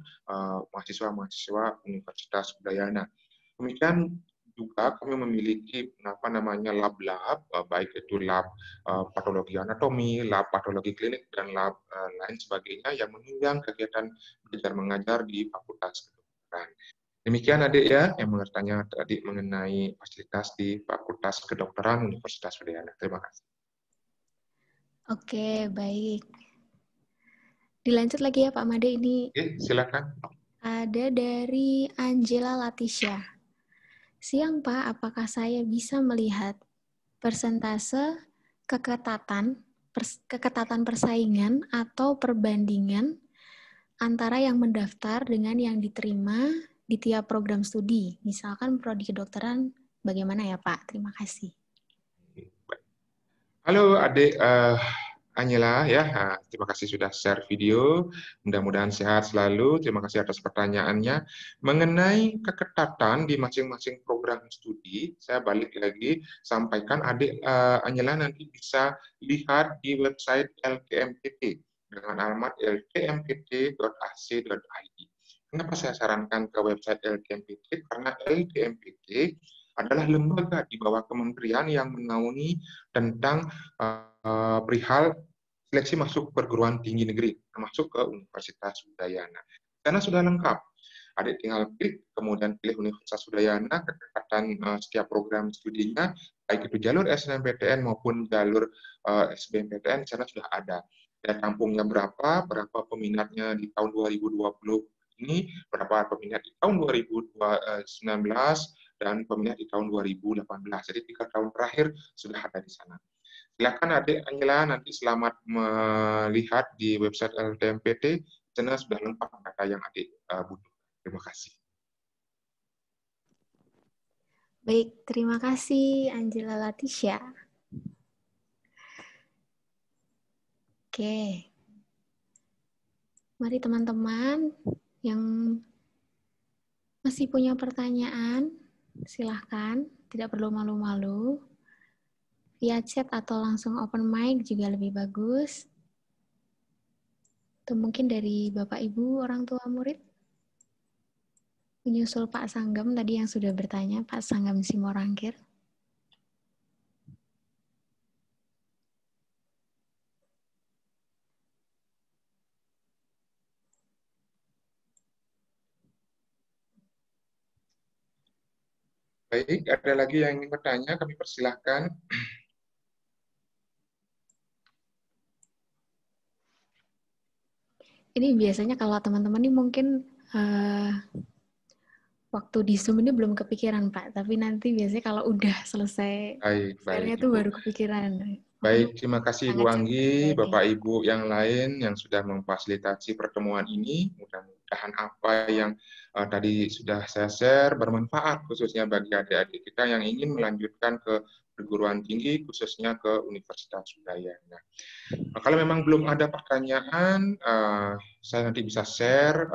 mahasiswa-mahasiswa Universitas Udayana. Demikian juga kami memiliki lab-lab, baik itu lab patologi anatomi, lab patologi klinik, dan lab lain sebagainya yang menunjang kegiatan belajar mengajar di Fakultas Kedokteran. Demikian adik ya yang bertanya tadi mengenai fasilitas di Fakultas Kedokteran Universitas Udayana. Terima kasih. Oke, baik. Dilanjut lagi ya Pak Made, ini. Oke, silakan. Ada dari Angela Latisha. Siang Pak, apakah saya bisa melihat persentase keketatan persaingan atau perbandingan antara yang mendaftar dengan yang diterima di tiap program studi? Misalkan prodi kedokteran, bagaimana ya Pak? Terima kasih. Halo adik Anyela ya, terima kasih sudah share video. Mudah-mudahan sehat selalu. Terima kasih atas pertanyaannya. Mengenai keketatan di masing-masing program studi, saya balik lagi sampaikan adik Anyela nanti bisa lihat di website LKMPT dengan alamat lkmpt.ac.id. Kenapa saya sarankan ke website LKMPT? Karena LKMPT adalah lembaga di bawah kementerian yang menaungi tentang perihal seleksi masuk perguruan tinggi negeri, termasuk ke Universitas Udayana. Karena sudah lengkap. Adik tinggal klik, kemudian pilih Universitas Udayana, keketatan setiap program studinya, baik itu jalur SNMPTN maupun jalur SBMPTN, di sana sudah ada. Dan tampungnya berapa peminatnya di tahun 2020 ini, berapa peminat di tahun 2019, dan peminat di tahun 2018. Jadi 3 tahun terakhir sudah ada di sana. Silakan adik Angela nanti selamat melihat di website LTMPT, sana sudah lengkap data yang adik butuh. Terima kasih. Baik, terima kasih Angela Latisha. Oke. Mari teman-teman yang masih punya pertanyaan, silahkan, tidak perlu malu-malu. Via chat atau langsung open mic juga lebih bagus. Atau mungkin dari Bapak Ibu orang tua murid. Menyusul Pak Sanggam tadi yang sudah bertanya, Pak Sanggam Simorangkir. Baik, ada lagi yang ingin bertanya, kami persilahkan. Ini biasanya kalau teman-teman ini mungkin waktu di Zoom ini belum kepikiran, Pak. Tapi nanti biasanya kalau udah selesai Baik, baik, share-nya tuh Ibu. baru kepikiran. Mohon Baik, terima kasih Ibu sangat Anggi, pribadi. Bapak Ibu yang lain yang sudah memfasilitasi pertemuan ini. Mudah-mudahan apa yang tadi sudah saya share bermanfaat khususnya bagi adik-adik kita yang ingin melanjutkan ke perguruan tinggi, khususnya ke Universitas Udayana. Nah, kalau memang belum ada pertanyaan, saya nanti bisa share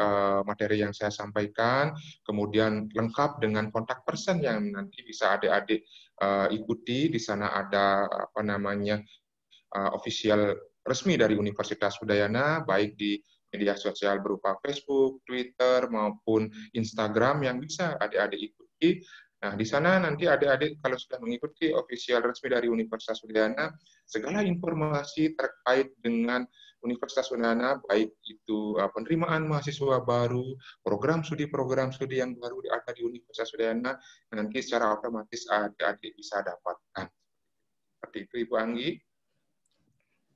materi yang saya sampaikan, kemudian lengkap dengan kontak person yang nanti bisa adik-adik ikuti. Di sana ada apa namanya official resmi dari Universitas Udayana, baik di media sosial berupa Facebook, Twitter, maupun Instagram yang bisa adik-adik ikuti. Nah, di sana nanti adik-adik kalau sudah mengikuti official resmi dari Universitas Udayana, segala informasi terkait dengan Universitas Udayana, baik itu penerimaan mahasiswa baru, program studi yang baru ada di Universitas Udayana, nanti secara otomatis adik-adik bisa dapatkan. Seperti itu, Ibu Anggi.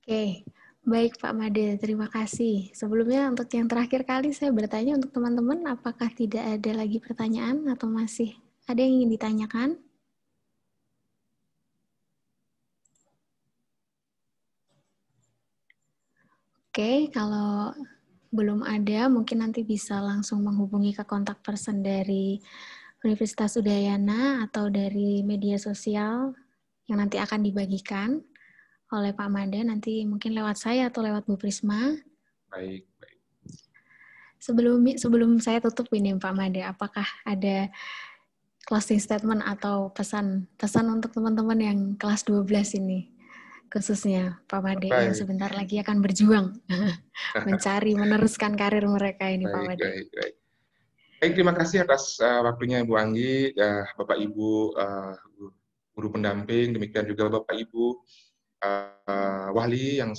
Oke, baik Pak Made, terima kasih. Sebelumnya untuk yang terakhir kali saya bertanya untuk teman-teman, apakah tidak ada lagi pertanyaan atau masih ada yang ingin ditanyakan? Oke, kalau belum ada, mungkin nanti bisa langsung menghubungi ke kontak person dari Universitas Udayana atau dari media sosial yang nanti akan dibagikan oleh Pak Made, nanti mungkin lewat saya atau lewat Bu Prisma. Baik, baik. Sebelum saya tutup ini Pak Made, apakah ada closing statement atau pesan untuk teman-teman yang kelas 12 ini, khususnya Pak Made yang Baik, sebentar lagi akan berjuang meneruskan karir mereka ini Pak baik, Made. baik, baik. Baik, terima kasih atas waktunya Ibu Anggi, Bapak Ibu guru pendamping, demikian juga Bapak Ibu wali yang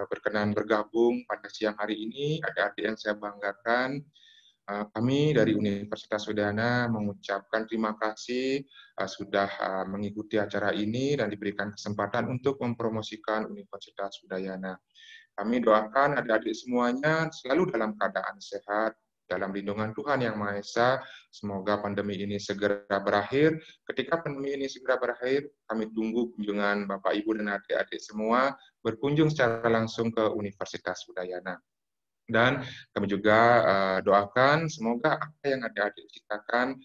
berkenan bergabung pada siang hari ini. Adik-adik yang saya banggakan, kami dari Universitas Udayana mengucapkan terima kasih sudah mengikuti acara ini dan diberikan kesempatan untuk mempromosikan Universitas Udayana. Kami doakan adik-adik semuanya selalu dalam keadaan sehat, dalam lindungan Tuhan Yang Maha Esa. Semoga pandemi ini segera berakhir. Ketika pandemi ini segera berakhir, kami tunggu kunjungan Bapak, Ibu, dan adik-adik semua berkunjung secara langsung ke Universitas Udayana. Dan kami juga doakan semoga apa yang adik-adik cita-citakan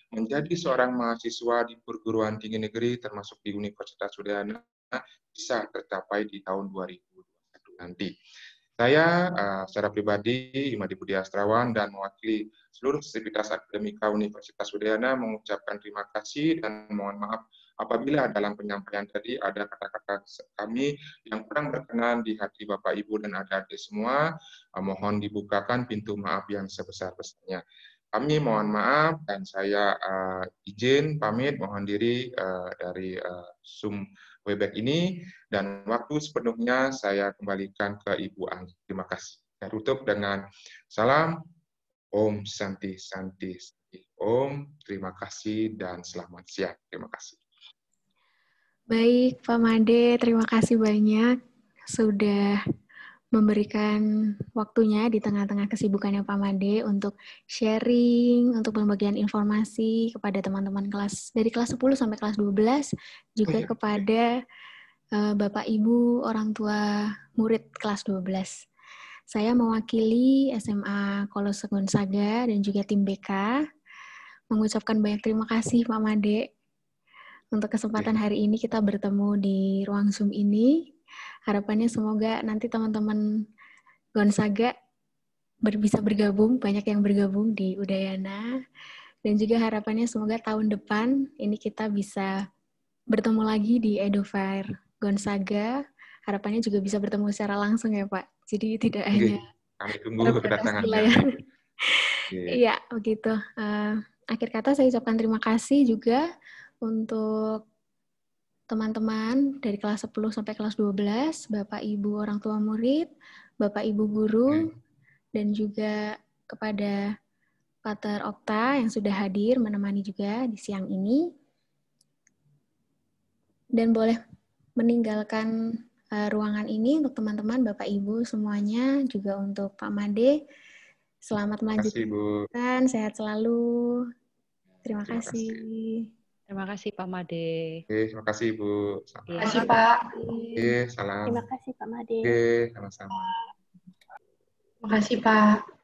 menjadi seorang mahasiswa di perguruan tinggi negeri termasuk di Universitas Udayana bisa tercapai di tahun 2021 nanti. Saya secara pribadi, Imadi Budi Astrawan, dan mewakili seluruh sivitas akademika Universitas Udayana mengucapkan terima kasih dan mohon maaf apabila dalam penyampaian tadi ada kata-kata kami yang kurang berkenan di hati Bapak, Ibu, dan adik-adik semua, mohon dibukakan pintu maaf yang sebesar-besarnya. Kami mohon maaf dan saya izin pamit mohon diri dari Zoom Webex ini dan waktu sepenuhnya saya kembalikan ke Ibu Anggi. Terima kasih. Saya tutup dengan salam Om Santi Santi Santi Om. Terima kasih dan selamat siang. Terima kasih. Baik Pak Made, terima kasih banyak sudah memberikan waktunya di tengah-tengah kesibukannya Pak Made untuk sharing, untuk pembagian informasi kepada teman-teman kelas dari kelas 10 sampai kelas 12, juga kepada Bapak Ibu orang tua murid kelas 12. Saya mewakili SMA Kolose Gonzaga dan juga tim BK mengucapkan banyak terima kasih Pak Made untuk kesempatan hari ini kita bertemu di ruang Zoom ini. Harapannya semoga nanti teman-teman Gonzaga bisa bergabung, banyak yang bergabung di Udayana. Dan juga harapannya semoga tahun depan ini kita bisa bertemu lagi di Edufair Gonzaga. Harapannya juga bisa bertemu secara langsung ya Pak. Jadi tidak hanya kami tunggu di kedatangannya. layar. Iya, begitu. Akhir kata saya ucapkan terima kasih juga untuk teman-teman dari kelas 10 sampai kelas 12, Bapak Ibu orang tua murid, Bapak Ibu guru, dan juga kepada Pater Okta yang sudah hadir menemani juga di siang ini. Dan boleh meninggalkan ruangan ini untuk teman-teman, Bapak Ibu semuanya, juga untuk Pak Made. Selamat melanjutkan, sehat selalu. Terima kasih. Terima kasih Pak Made. Oke, terima kasih Ibu. Terima kasih Pak. Oke, salam. Terima kasih Pak Made. Oke, sama-sama. Terima kasih Pak.